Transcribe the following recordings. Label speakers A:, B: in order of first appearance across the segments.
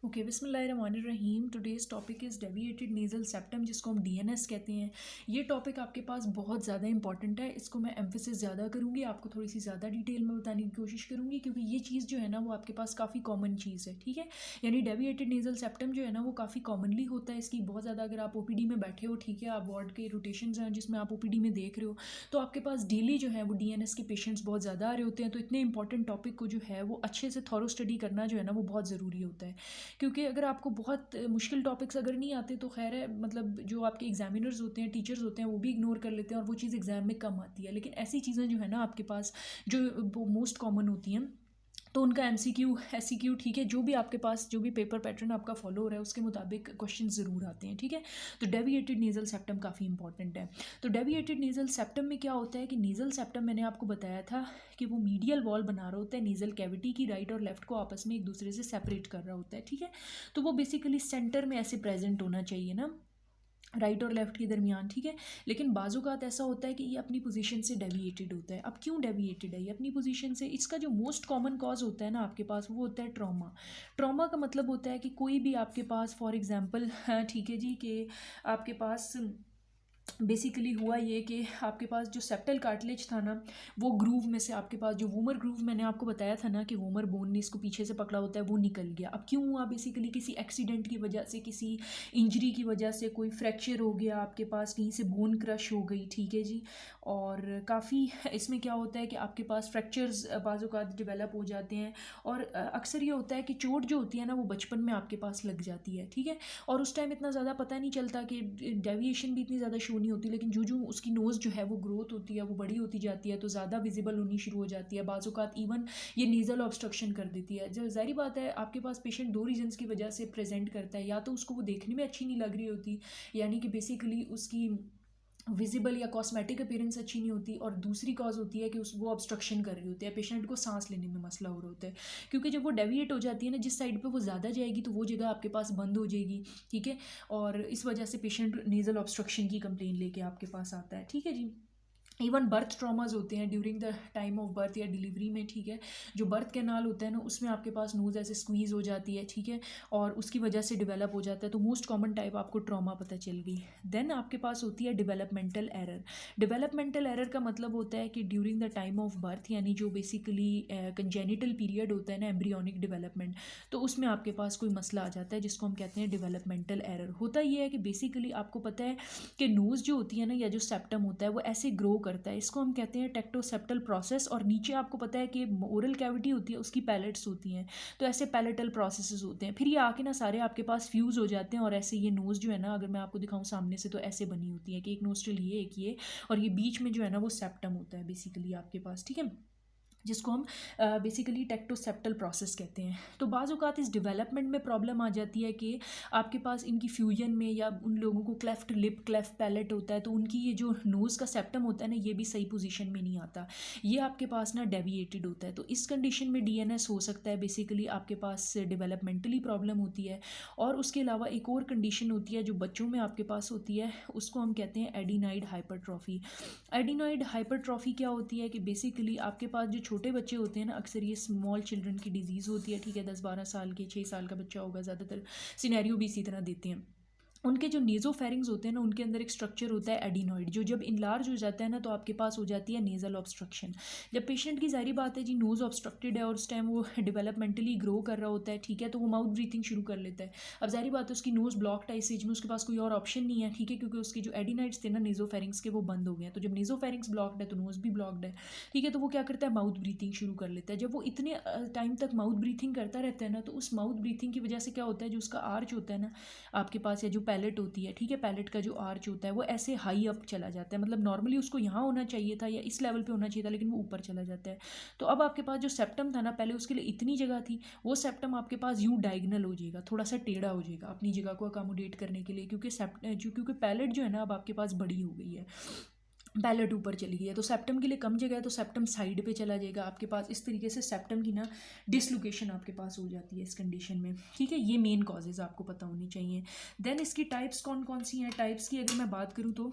A: Okay, बिस्मिल्लाहिर्रहमानिर्रहीम। Today's topic is deviated nasal septum, जिसको हम डीएनएस कहते हैं। ये टॉपिक आपके पास बहुत ज़्यादा इंपॉर्टेंट है। इसको मैं एम्फेसिस ज़्यादा करूँगी, आपको थोड़ी सी ज़्यादा डिटेल में बताने की कोशिश करूँगी, क्योंकि ये चीज़ जो है ना वो आपके पास काफ़ी कॉमन चीज़ है। ठीक है, यानी डेविएटेड नेज़ल सेप्टम जो है ना वो काफ़ी कॉमनली होता है। इसकी बहुत ज़्यादा, अगर आप ओपीडी में बैठे हो, ठीक है, आप वार्ड के रोटेशंस हैं जिसमें आप ओपीडी में देख रहे हो, तो आपके पास डेली जो है वो डीएनएस के पेशेंट्स बहुत ज़्यादा आ रहे होते हैं। तो इतने इंपॉर्टेंट टॉपिक को जो है वो अच्छे से थॉरो स्टडी करना जो है ना वो बहुत ज़रूरी होता है। क्योंकि अगर आपको बहुत मुश्किल टॉपिक्स अगर नहीं आते तो खैर है, मतलब जो आपके एग्जामिनर्स होते हैं, टीचर्स होते हैं, वो भी इग्नोर कर लेते हैं और वो चीज़ एग्जाम में कम आती है। लेकिन ऐसी चीज़ें जो है ना आपके पास जो मोस्ट कॉमन होती हैं, तो उनका एमसीक्यू एससीक्यू, ठीक है, जो भी आपके पास जो भी पेपर पैटर्न आपका फॉलो हो रहा है उसके मुताबिक क्वेश्चन ज़रूर आते हैं। ठीक है, तो डेविएटेड नेज़ल सेप्टम काफ़ी इंपॉर्टेंट है। तो डेविएटेड नेज़ल सेप्टम में क्या होता है कि नेज़ल सेप्टम, मैंने आपको बताया था कि वो मीडियल वॉल बना रहा होता है नेज़ल कैविटी की, राइट और लेफ्ट को आपस में एक दूसरे से सेपरेट कर रहा होता है। ठीक है, तो वो बेसिकली सेंटर में ऐसे प्रेजेंट होना चाहिए ना, राइट और लेफ्ट के दरमियान। ठीक है, लेकिन बाज़ात ऐसा होता है कि ये अपनी पोजीशन से डेविएटेड होता है। अब क्यों डेविएटेड है ये अपनी पोजीशन से? इसका जो मोस्ट कॉमन कॉज होता है ना आपके पास, वो होता है ट्रॉमा। ट्रॉमा का मतलब होता है कि कोई भी आपके पास, फॉर एग्जांपल, ठीक है जी, कि आपके पास बेसिकली हुआ ये कि आपके पास जो सेप्टल कार्टिलेज था ना, वो ग्रूव में से आपके पास जो वूमर ग्रूव, मैंने आपको बताया था ना कि वूमर बोन ने इसको पीछे से पकड़ा होता है, वो निकल गया। अब क्यों हुआ? बेसिकली किसी एक्सीडेंट की वजह से, किसी इंजरी की वजह से, कोई फ्रैक्चर हो गया आपके पास, कहीं से बोन क्रश हो गई। ठीक है जी, और काफ़ी इसमें क्या होता है कि आपके पास फ्रैक्चर्स बाज़ात डेवलप हो जाते हैं। और अक्सर ये होता है कि चोट जो होती है ना वो बचपन में आपके पास लग जाती है। ठीक है, और उस टाइम इतना ज़्यादा पता नहीं चलता, कि डेविएशन भी इतनी ज़्यादा शो नहीं होती, लेकिन जो जो उसकी नोज़ जो है वो ग्रोथ होती है, वो बड़ी होती जाती है, तो ज़्यादा विजिबल होनी शुरू हो जाती है। बाज़ात इवन ये नेज़ल ऑब्स्ट्रक्शन कर देती है। जो ज़ाहिर बात है, आपके पास पेशेंट दो रीजंस की वजह से प्रेजेंट करता है। या तो उसको वो देखने में अच्छी नहीं लग रही होती, यानी कि बेसिकली उसकी विजिबल या कॉस्मेटिक अपीयरेंस अच्छी नहीं होती, और दूसरी कॉज होती है कि वो ऑब्स्ट्रक्शन कर रही होती है, पेशेंट को सांस लेने में मसला हो रहा होता है। क्योंकि जब वो डेविएट हो जाती है ना, जिस साइड पे वो ज़्यादा जाएगी तो वो जगह आपके पास बंद हो जाएगी। ठीक है, और इस वजह से पेशेंट नेज़ल ऑब्स्ट्रक्शन की कंप्लेन लेके आपके पास आता है। ठीक है जी, इवन बर्थ ट्रॉमाज होते हैं during the time of birth या डिलीवरी में। ठीक है, जो बर्थ कैनाल होता है ना, उसमें आपके पास नोज़ ऐसे स्क्वीज़ हो जाती है। ठीक है, और उसकी वजह से डेवलप हो जाता है। तो मोस्ट कॉमन टाइप आपको ट्रॉमा पता चल गई। देन आपके पास होती है डेवलपमेंटल एरर। डेवलपमेंटल एरर का मतलब होता है कि during the time of birth, यानी जो बेसिकली कंजेनिटल पीरियड होता है ना, एम्ब्रियोनिक डेवलपमेंट, तो उसमें आपके पास कोई मसला आ जाता है जिसको हम कहते हैं डेवलपमेंटल एरर। होता ये है कि बेसिकली आपको पता है कि नोज़ जो होती है ना, या जो सेप्टम होता है, वो ऐसे ग्रो करता है। इसको हम कहते हैं टेक्टोसेप्टल प्रोसेस। और नीचे आपको पता है कि ओरल कैविटी होती है, उसकी पैलेट्स होती हैं। तो ऐसे पैलेटल प्रोसेसेस होते हैं, फिर ये आके ना सारे आपके पास फ्यूज़ हो जाते हैं, और ऐसे ये नोज़ जो है ना, अगर मैं आपको दिखाऊं सामने से, तो ऐसे बनी होती है कि एक नोस्ट्रल ये, एक ये, और ये बीच में जो है ना वो सेप्टम होता है बेसिकली आपके पास। ठीक है, जिसको हम बेसिकली टेक्टोसेप्टल प्रोसेस कहते हैं। तो बाज़ औक़ात इस डेवलपमेंट में प्रॉब्लम आ जाती है कि आपके पास इनकी फ्यूजन में, या उन लोगों को क्लेफ्ट लिप, क्लेफ्ट पैलेट होता है, तो उनकी ये जो नोज़ का सेप्टम होता है ना, ये भी सही पोजीशन में नहीं आता, ये आपके पास ना डेविएटेड होता है। तो इस कंडीशन में डीएनएस हो सकता है। बेसिकली आपके पास डेवलपमेंटली प्रॉब्लम होती है। और उसके अलावा एक और कंडीशन होती है जो बच्चों में आपके पास होती है, उसको हम कहते हैं एडिनाइड हाइपरट्रॉफी। एडिनॉइड हाइपरट्रॉफी क्या होती है कि बेसिकली आपके पास जो छोटे बच्चे होते हैं ना, अक्सर ये स्मॉल चिल्ड्रन की डिजीज़ होती है। ठीक है, 10-12 साल के, 6 साल का बच्चा होगा, ज़्यादातर सिनेरियो भी इसी तरह देते हैं। उनके जो नेज़ोफेरिंग्स होते हैं ना, उनके अंदर एक स्ट्रक्चर होता है एडिनॉइड, जो जब इनलार्ज हो जाता है ना, तो आपके पास हो जाती है नेज़ल ऑब्स्ट्रक्शन। जब पेशेंट की ज़ाहिर बात है जी, नोज़ ऑब्स्ट्रक्टेड है और उस टाइम वो डेवलपमेंटली ग्रो कर रहा होता है, ठीक है, तो वो माउथ ब्रीथिंग शुरू कर लेता है। अब ज़ाहिर बात है उसकी नोज़ ब्लॉक्ड है, इस एज में उसके पास कोई और ऑप्शन नहीं है। ठीक है, क्योंकि उसके जो एडिनाइड्स थे ना नेज़ोफेरिंग्स के, वो बंद हो गए हैं। तो जब नेज़ोफेरिंग्स ब्लॉक्ड है तो नोज़ भी ब्लॉक्ड है। ठीक है, तो वो क्या करता है, माउथ ब्रीथिंग शुरू कर लेता है। जब वो इतने टाइम तक माउथ ब्रीथिंग करता रहता है ना, तो उस माउथ ब्रीथिंग की वजह से क्या होता है, जो उसका आर्च होता है ना आपके पास, या जो पैलेट होती है, ठीक है, पैलेट का जो आर्च होता है वो ऐसे हाई अप चला जाता है। मतलब नॉर्मली उसको यहाँ होना चाहिए था या इस लेवल पे होना चाहिए था, लेकिन वो ऊपर चला जाता है। तो अब आपके पास जो सेप्टम था ना, पहले उसके लिए इतनी जगह थी, वो सेप्टम आपके पास यूँ डायगनल हो जाएगा, थोड़ा सा टेढ़ा हो जाएगा अपनी जगह को अकोमोडेट करने के लिए, क्योंकि पैलेट जो है ना अब आपके पास बड़ी हो गई है, पैलेट ऊपर चली गई है, तो सेप्टम के लिए कम जगह है, तो सेप्टम साइड पे चला जाएगा आपके पास। इस तरीके से सेप्टम की ना डिसलोकेशन आपके पास हो जाती है इस कंडीशन में। ठीक है, ये मेन कॉजेज़ आपको पता होनी चाहिए। देन इसकी टाइप्स कौन कौन सी हैं? टाइप्स की अगर मैं बात करूँ तो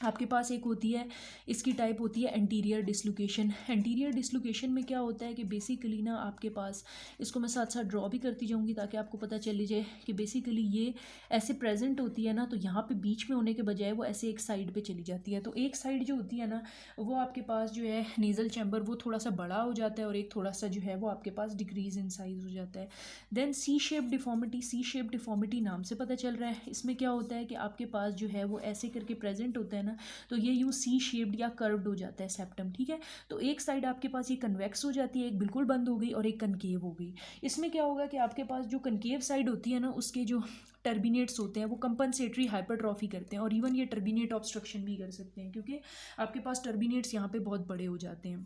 A: आपके पास एक होती है, इसकी टाइप होती है एंटीरियर डिसलोकेशन। एंटीरियर डिसलोकेशन में क्या होता है कि बेसिकली ना आपके पास, इसको मैं साथ साथ ड्रॉ भी करती जाऊंगी ताकि आपको पता चल जाए कि बेसिकली ये ऐसे प्रेजेंट होती है ना, तो यहाँ पे बीच में होने के बजाय वो ऐसे एक साइड पे चली जाती है। तो एक साइड जो होती है ना वो आपके पास जो है नेज़ल चैम्बर वो थोड़ा सा बड़ा हो जाता है और एक थोड़ा सा जो है वो आपके पास डिक्रीज इन साइज हो जाता है। देन सी शेप डिफॉर्मिटी, सी शेप डिफॉर्मिटी नाम से पता चल रहा है, इसमें क्या होता है कि आपके पास जो है वो ऐसे करके प्रेजेंट होता है ना, तो ये यूँ सी शेप्ड या कर्व्ड हो जाता है सेप्टम, ठीक है। तो एक साइड आपके पास ये कन्वेक्स हो जाती है, एक बिल्कुल बंद हो गई और एक कनकेव हो गई। इसमें क्या होगा कि आपके पास जो कनकेव साइड होती है ना उसके जो टर्बिनेट्स होते हैं वो कंपनसेटरी हाइपरट्रॉफी करते हैं, और इवन ये टर्बिनेट ऑब्स्ट्रक्शन भी कर सकते हैं क्योंकि आपके पास टर्बिनेट्स यहाँ पे बहुत बड़े हो जाते हैं।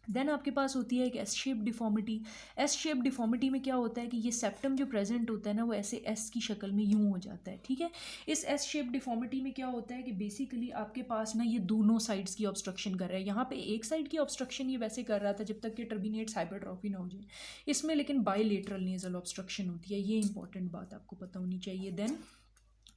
A: देन आपके पास होती है एक S shape deformity. S shape deformity में क्या होता है कि ये सेप्टम जो प्रेजेंट होता है ना वो ऐसे एस की शक्ल में यूं हो जाता है, ठीक है। इस एस शेप डिफॉर्मिटी में क्या होता है कि बेसिकली आपके पास ना ये दोनों साइड्स की ऑब्स्ट्रक्शन कर रहा है। यहाँ पे एक साइड की ऑब्स्ट्रक्शन ये वैसे कर रहा था जब तक कि टर्बिनेट्स हाइपरट्रॉफी ना हो जाए, इसमें लेकिन बायलेटरल नेजल ऑब्स्ट्रक्शन होती है। ये इंपॉर्टेंट बात आपको पता होनी चाहिए। देन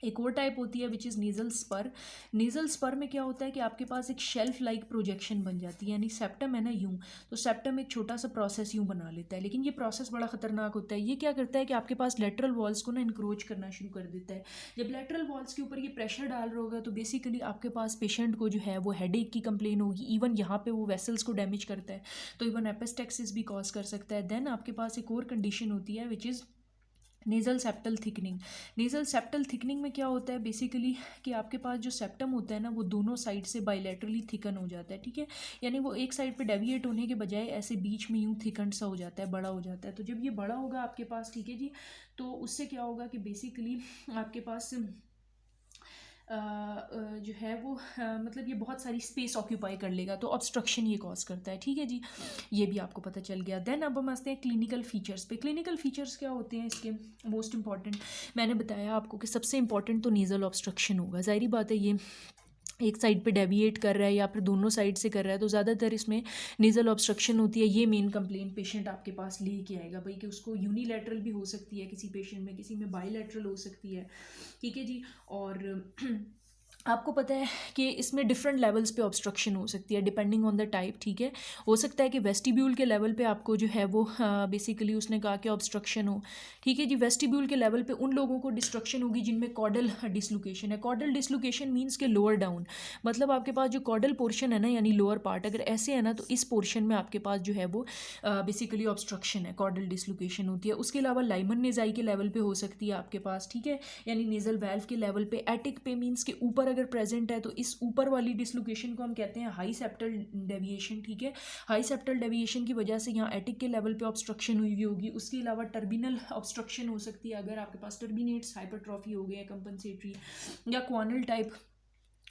A: एक और टाइप होती है which is nasal spur. Nasal spur में क्या होता है कि आपके पास एक शेल्फ लाइक प्रोजेक्शन बन जाती है, यानी सेप्टम है ना यूँ, तो सेप्टम एक छोटा सा प्रोसेस यूँ बना लेता है, लेकिन ये प्रोसेस बड़ा खतरनाक होता है। ये क्या करता है कि आपके पास लेटरल वॉल्स को ना इंक्रोच करना शुरू कर देता है। जब लेटरल वॉल्स के ऊपर ये प्रेशर डाल रहा होगा तो बेसिकली आपके पास पेशेंट को जो है वो हेडेक की कंप्लेन होगी, इवन यहाँ पे वो वेसल्स को डैमेज करता है, तो इवन एपिस्टेक्सिस भी कॉज कर सकता है। देन आपके पास एक और कंडीशन होती है which is nasal septal thickening. Nasal septal thickening में क्या होता है बेसिकली कि आपके पास जो सेप्टम होता है ना वो दोनों साइड से बायलैटरली थिकन हो जाता है, ठीक है। यानी वो एक साइड पे डेविएट होने के बजाय ऐसे बीच में यूँ थिकन सा हो जाता है, बड़ा हो जाता है। तो जब ये बड़ा होगा आपके पास, ठीक है जी, तो उससे क्या होगा कि बेसिकली आपके पास जो है वो मतलब ये बहुत सारी स्पेस ऑक्यूपाई कर लेगा, तो ऑब्स्ट्रक्शन ये कॉज करता है, ठीक है जी। ये भी आपको पता चल गया। देन अब हम आते हैं क्लिनिकल फीचर्स पे। क्लिनिकल फीचर्स क्या होते हैं इसके मोस्ट इंपॉर्टेंट, मैंने बताया आपको कि सबसे इंपॉर्टेंट तो नेज़ल ऑब्स्ट्रक्शन होगा। ज़ाहिर बात है ये एक साइड पे डेविएट कर रहा है या फिर दोनों साइड से कर रहा है, तो ज़्यादातर इसमें नेज़ल ऑब्स्ट्रक्शन होती है। ये मेन कंप्लेंट पेशेंट आपके पास लेके आएगा भाई, कि उसको यूनिलैटरल भी हो सकती है किसी पेशेंट में, किसी में बाईलैटरल हो सकती है, ठीक है जी। और आपको पता है कि इसमें डिफरेंट लेवल्स पे ऑब्स्ट्रक्शन हो सकती है डिपेंडिंग ऑन द टाइप, ठीक है। हो सकता है कि वेस्टिब्यूल के लेवल पे आपको जो है वो बेसिकली उसने कहा कि ऑब्स्ट्रक्शन हो, ठीक है जी। वेस्टिब्यूल के लेवल पे उन लोगों को डिस्ट्रक्शन होगी जिनमें कॉडल डिसलोकेशन है। कॉडल डिसलोकेशन मीन्स के लोअर डाउन, मतलब आपके पास जो कॉडल पोर्शन है ना यानी लोअर पार्ट अगर ऐसे है ना, तो इस पोर्शन में आपके पास जो है वो बेसिकली ऑब्स्ट्रक्शन है, कॉडल डिसलोकेशन होती है। उसके अलावा लाइमन नेजाई के लेवल पे हो सकती है आपके पास, ठीक है, यानी नेजल वेल्व के लेवल पे। एटिक पे मीन्स के ऊपर अगर प्रेजेंट है तो इस ऊपर वाली डिसलोकेशन को हम कहते हैं हाई सेप्टल डेविएशन, ठीक है। हाई सेप्टल डेविएशन की वजह से यहाँ एटिक के लेवल पे ऑब्स्ट्रक्शन हुई हुई होगी। उसके अलावा टर्बिनल ऑब्स्ट्रक्शन हो सकती है अगर आपके पास टर्बिनेट्स हाइपरट्रॉफी हो गए हैं कंपनसेटरी, या क्वानल टाइप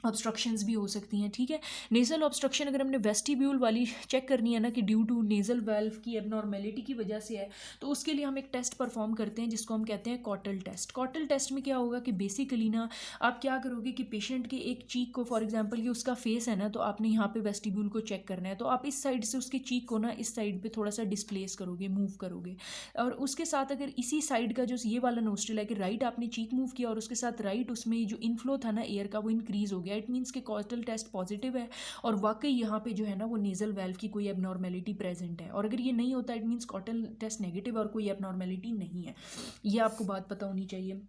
A: ऑब्स्ट्रक्शंस भी हो सकती हैं, ठीक है। नेज़ल ऑब्स्ट्रक्शन अगर हमने वेस्टिब्यूल वाली चेक करनी है ना कि ड्यू टू नेज़ल वेल्व की एबनॉर्मेलिटी की वजह से है, तो उसके लिए हम एक टेस्ट परफॉर्म करते हैं जिसको हम कहते हैं कॉटल टेस्ट। कॉटल टेस्ट में क्या होगा कि बेसिकली ना आप क्या करोगे कि पेशेंट के एक चीक को, फॉर एग्जांपल ये उसका फेस है ना, तो आपने यहाँ पे वेस्टिब्यूल को चेक करना है, तो आप इस साइड से उसके चीक को ना इस साइड पर थोड़ा सा डिस्प्लेस करोगे, मूव करोगे। और उसके साथ अगर इसी साइड का जो ये वाला नोस्ट्रल है कि राइट आपने चीक मूव किया और उसके साथ राइट उसमें जो इनफ्लो था ना एयर का वो इंक्रीज़ हो गया, इट मीन्स कि कॉटल टेस्ट पॉजिटिव है और वाकई यहाँ पे जो है ना वो नेज़ल वेल्व की कोई एबनॉर्मेलिटी प्रेजेंट है। और अगर ये नहीं होता इट मीन्स कॉटल टेस्ट नेगेटिव और कोई एबनॉर्मेलिटी नहीं है। ये आपको बात पता होनी चाहिए।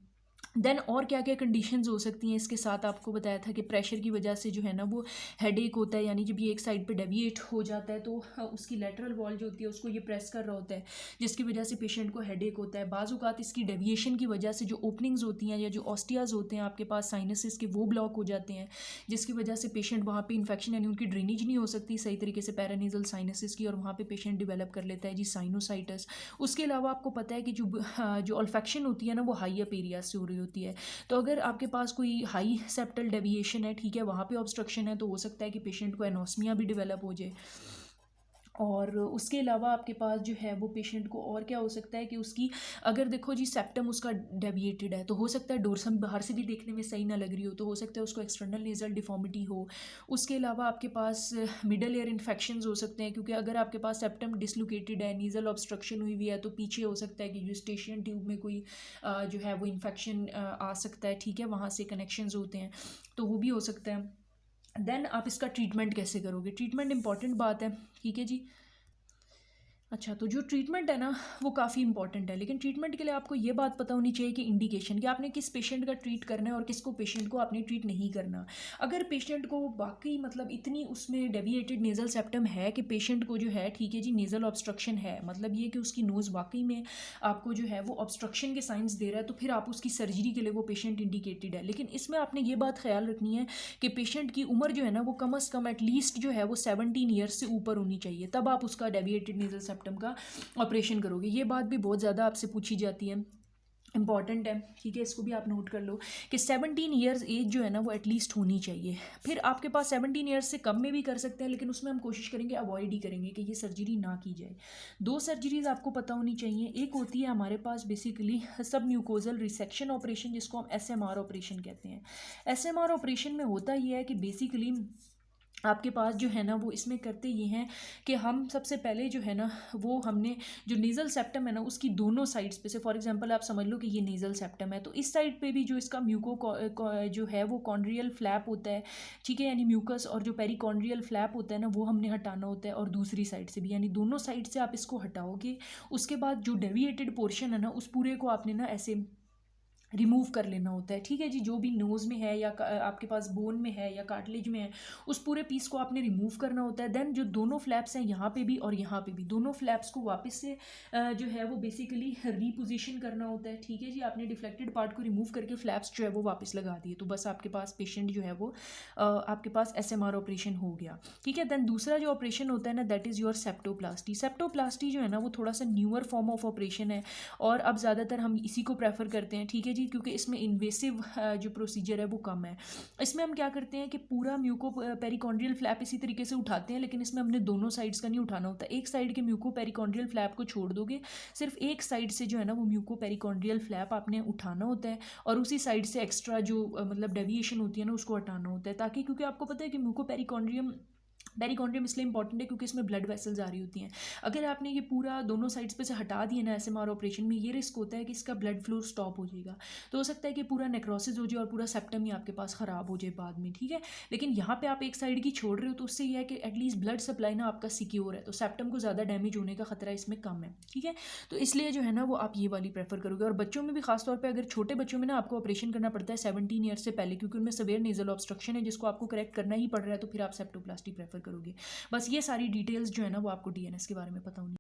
A: देन और क्या क्या कंडीशंस हो सकती हैं इसके साथ, आपको बताया था कि प्रेशर की वजह से जो है ना वो हेडेक होता है, यानी जब ये एक साइड पे डेविएट हो जाता है तो उसकी लेटरल वॉल जो होती है उसको ये प्रेस कर रहा होता है, जिसकी वजह से पेशेंट को हेडेक होता है। बाज़ औक़ात इसकी डेविएशन की वजह से जो ओपनिंग्स होती हैं या जो ऑस्टियाज होते हैं आपके पास साइनसेस के, वो ब्लॉक हो जाते हैं, जिसकी वजह से पेशेंट वहाँ पर इन्फेक्शन यानी उनकी ड्रेनेज नहीं हो सकती सही तरीके से पैरानेजल साइनसेस की, और वहाँ पर पेशेंट डिवेलप कर लेता है जी साइनोसाइटिस। उसके अलावा आपको पता है कि जो ऑल्फेक्शन होती है ना वो हाई अप एरिया से हो रही होती है। तो अगर आपके पास कोई हाई सेप्टल डेविएशन है, ठीक है, वहाँ पे ऑब्स्ट्रक्शन है, तो हो सकता है कि पेशेंट को एनोस्मिया भी डेवलप हो जाए। और उसके अलावा आपके पास जो है वो पेशेंट को और क्या हो सकता है कि उसकी, अगर देखो जी सेप्टम उसका डेविएटेड है तो हो सकता है डोर्सम बाहर से भी देखने में सही ना लग रही हो, तो हो सकता है उसको एक्सटर्नल नेजल डिफॉर्मिटी हो। उसके अलावा आपके पास मिडल एयर इन्फेक्शंस हो सकते हैं, क्योंकि अगर आपके पास सेप्टम डिसलोकेटेड है, नीजल ऑब्स्ट्रक्शन हुई हुई है, तो पीछे हो सकता है कि यूस्टेशियन ट्यूब में कोई जो है वो इन्फेक्शन आ सकता है, ठीक है, वहाँ से कनेक्शंस होते हैं, तो वो भी हो सकता है। देन आप इसका ट्रीटमेंट कैसे करोगे, ट्रीटमेंट इंपॉर्टेंट बात है, ठीक है जी। अच्छा, तो जो ट्रीटमेंट है ना वो काफ़ी इंपॉर्टेंट है, लेकिन ट्रीटमेंट के लिए आपको ये बात पता होनी चाहिए कि इंडिकेशन कि आपने किस पेशेंट का ट्रीट करना है और किसको पेशेंट को आपने ट्रीट नहीं करना। अगर पेशेंट को वाकई मतलब इतनी उसमें डेविएटेड नेज़ल सेप्टम है कि पेशेंट को जो है, ठीक है जी, नेज़ल ऑब्स्ट्रक्शन है, मतलब ये कि उसकी नोज़ वाकई में आपको जो है वो ऑब्स्ट्रक्शन के साइंस दे रहा है, तो फिर आप उसकी सर्जरी के लिए वो पेशेंट इंडिकेटेड है। लेकिन इसमें आपने ये बात ख्याल रखनी है कि पेशेंट की उम्र जो है ना वो कम अज़ कम एटलीस्ट जो है वो 17 ईयर्स से ऊपर होनी चाहिए, तब आप उसका डेविएटेड नेज़ल सेप्टम का ऑपरेशन करोगे। ये बात भी बहुत ज़्यादा आपसे पूछी जाती है, इंपॉर्टेंट है, ठीक है, इसको भी आप नोट कर लो कि 17 ईयर्स एज जो है ना वो एटलीस्ट होनी चाहिए। फिर आपके पास 17 ईयर्स से कम में भी कर सकते हैं, लेकिन उसमें हम कोशिश करेंगे अवॉइड ही करेंगे कि ये सर्जरी ना की जाए। दो सर्जरीज आपको पता होनी चाहिए, एक होती है हमारे पास बेसिकली सब म्यूकोजल रिसेक्शन ऑपरेशन, जिसको हम SMR ऑपरेशन कहते हैं। SMR ऑपरेशन में होता ये है कि बेसिकली आपके पास जो है ना वो इसमें करते ये हैं कि हम सबसे पहले जो है ना वो हमने जो नेज़ल सेप्टम है ना उसकी दोनों साइड्स पे से, फॉर एग्जांपल आप समझ लो कि ये नेज़ल सेप्टम है, तो इस साइड पे भी जो इसका जो है वो कॉन्ड्रियल फ्लैप होता है, ठीक है, यानी म्यूकस, और जो पेरिकॉन्ड्रियल फ्लैप होता है ना वो हमने हटाना होता है, और दूसरी साइड से भी, यानी दोनों साइड से आप इसको हटाओगे। उसके बाद जो डेविएटेड पोर्शन है ना उस पूरे को आपने ना ऐसे रिमूव कर लेना होता है, ठीक है जी। जो भी नोज़ में है या आपके पास बोन में है या कार्टिलेज में है, उस पूरे पीस को आपने रिमूव करना होता है। देन जो दोनों फ्लैप्स हैं यहाँ पे भी और यहाँ पे भी, दोनों फ्लैप्स को वापस से जो है वो बेसिकली रीपोजिशन करना होता है, ठीक है जी। आपने डिफ्लेक्टेड पार्ट को रिमूव करके फ्लैप्स जो है वो वापस लगा दिए, तो बस आपके पास पेशेंट जो है वो आपके पास SMR ऑपरेशन हो गया, ठीक है। देन दूसरा जो ऑपरेशन होता है ना that is your septoplasty. Septoplasty जो है ना वो थोड़ा सा न्यूअर फॉर्म ऑफ ऑपरेशन है, और अब ज़्यादातर हम इसी को प्रेफर करते हैं, ठीक है जी, क्योंकि इसमें इन्वेसिव जो प्रोसीजर है वो कम है। इसमें हम क्या करते हैं कि पूरा म्यूको पेरिकॉन्ड्रियल फ्लैप इसी तरीके से उठाते हैं, लेकिन इसमें हमने दोनं साइड्स का नहीं उठाना होता। एक साइड के म्यूको पेरिकॉन्ड्रियल फ्लैप को छोड़ दोगे, सिर्फ एक साइड से जो है ना वो म्यूको पेरिकॉन्ड्रियल फ्लैप आपने उठाना होता है, और उसी साइड से एक्स्ट्रा जो मतलब डेविएशन होती है ना उसको हटाना होता है, ताकि, क्योंकि आपको पता है कि म्यूको पेरिकॉन्ड्रियम इसलिए इंपॉर्टेंट है क्योंकि इसमें ब्लड वेसल्स आ रही होती हैं। अगर आपने ये पूरा दोनों साइड्स पे से हटा दिया ना SMR ऑपरेशन में, ये रिस्क होता है कि इसका ब्लड फ्लो स्टॉप हो जाएगा, तो हो सकता है कि पूरा नेक्रोसिस हो जाए और पूरा सेप्टम ही आपके पास ख़राब हो जाए बाद में, ठीक है। लेकिन यहाँ पे आप एक साइड की छोड़ रहे हो, तो उससे यह है कि एटलीस्ट ब्लड सप्लाई ना आपका सिक्योर है, तो सेप्टम को ज़्यादा डैमेज होने का खतरा इसमें कम है, ठीक है। तो इसलिए जो है ना वो आप ये वाली प्रेफर करोगे। और बच्चों में भी खासतौर पर, अगर छोटे बच्चों में ना आपको ऑपरेशन करना पड़ता है 17 ईयर्स से पहले, क्योंकि उनमें सवेयर नेजल ऑब्स्ट्रक्शन है जिसको आपको करेक्ट करना ही पड़ रहा है, तो फिर आप सेप्टोप्लास्टी प्रेफर करोगे। बस ये सारी डिटेल्स जो है ना वो आपको DNS के बारे में पता होनी